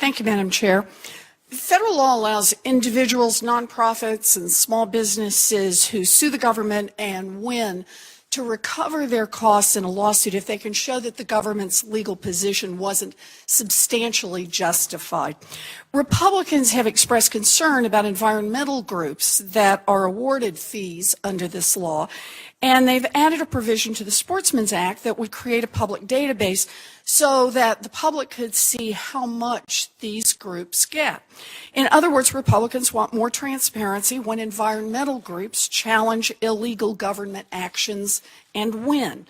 Thank you, Madam Chair. Federal law allows individuals, nonprofits, and small businesses who sue the government and win to recover their costs in a lawsuit if they can show that the government's legal position wasn't substantially justified. Republicans have expressed concern about environmental groups that are awarded fees under this law, and they've added a provision to the Sportsmen Act that would create a public database so that the public could see how much these groups get. In other words, Republicans want more transparency when environmental groups challenge illegal government actions and win.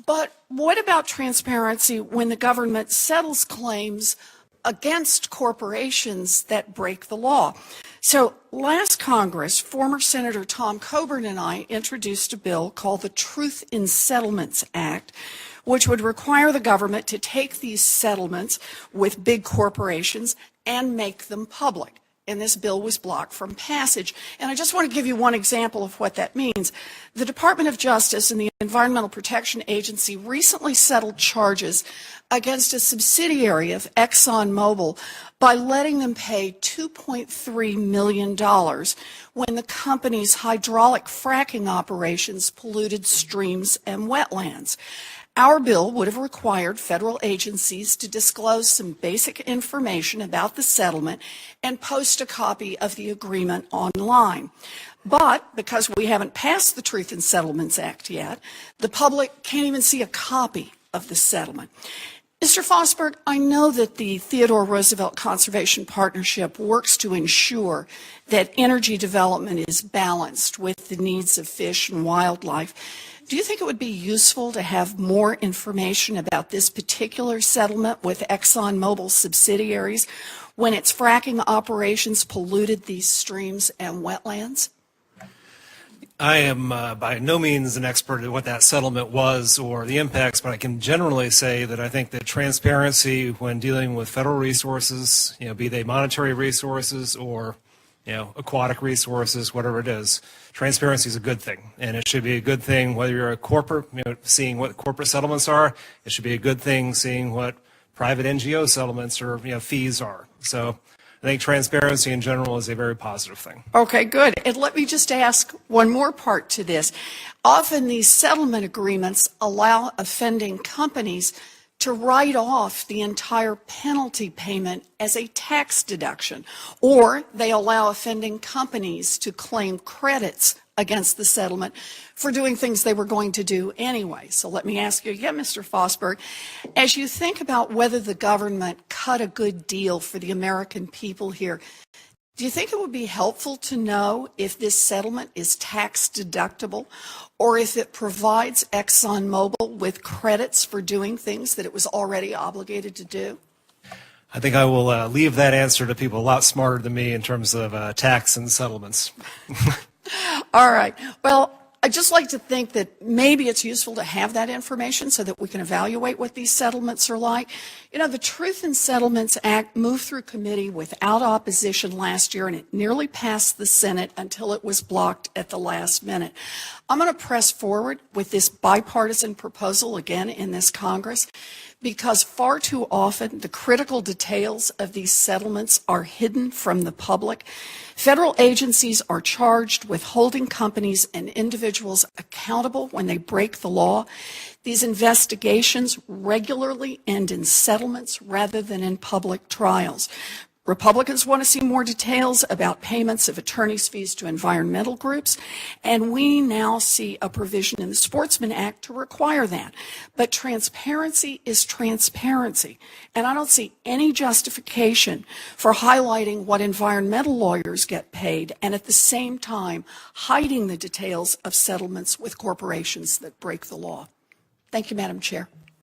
But what about transparency when the government settles claims against corporations that break the law? So last Congress, former Senator Tom Coburn and I introduced a bill called the Truth in Settlements Act, which would require the government to take these settlements with big corporations and make them public. And this bill was blocked from passage. And I just want to give you one example of what that means. The Department of Justice and the Environmental Protection Agency recently settled charges against a subsidiary of ExxonMobil by letting them pay $2.3 million when the company's hydraulic fracking operations polluted streams and wetlands. Our bill would have required federal agencies to disclose some basic information about the settlement and post a copy of the agreement online. But because we haven't passed the Truth in Settlements Act yet, the public can't even see a copy of the settlement. Mr. Fosberg, I know that the Theodore Roosevelt Conservation Partnership works to ensure that energy development is balanced with the needs of fish and wildlife. Do you think it would be useful to have more information about this particular settlement with ExxonMobil subsidiaries when its fracking operations polluted these streams and wetlands? I am by no means an expert at what that settlement was or the impacts, but I can generally say that I think that transparency when dealing with federal resources, be they monetary resources or aquatic resources, whatever it is, transparency is a good thing. And it should be a good thing whether you're a corporate, seeing what corporate settlements are. It should be a good thing seeing what private NGO settlements or fees are. So I think transparency in general is a very positive thing. Okay, good. And let me just ask one more part to this. Often these settlement agreements allow offending companies to write off the entire penalty payment as a tax deduction, or they allow offending companies to claim credits against the settlement for doing things they were going to do anyway. So let me ask you again, Mr. Fosberg, as you think about whether the government cut a good deal for the American people here, do you think it would be helpful to know if this settlement is tax deductible or if it provides ExxonMobil with credits for doing things that it was already obligated to do? I think I will leave that answer to people a lot smarter than me in terms of tax and settlements. All right. Well, I'd just like to think that maybe it's useful to have that information so that we can evaluate what these settlements are like. The Truth in Settlements Act moved through committee without opposition last year, and it nearly passed the Senate until it was blocked at the last minute. I'm going to press forward with this bipartisan proposal again in this Congress because far too often the critical details of these settlements are hidden from the public. Federal agencies are charged with holding companies and individuals accountable when they break the law. These investigations regularly end in settlements rather than in public trials. Republicans want to see more details about payments of attorney's fees to environmental groups, and we now see a provision in the Sportsmen Act to require that. But transparency is transparency, and I don't see any justification for highlighting what environmental lawyers get paid and at the same time hiding the details of settlements with corporations that break the law. Thank you, Madam Chair.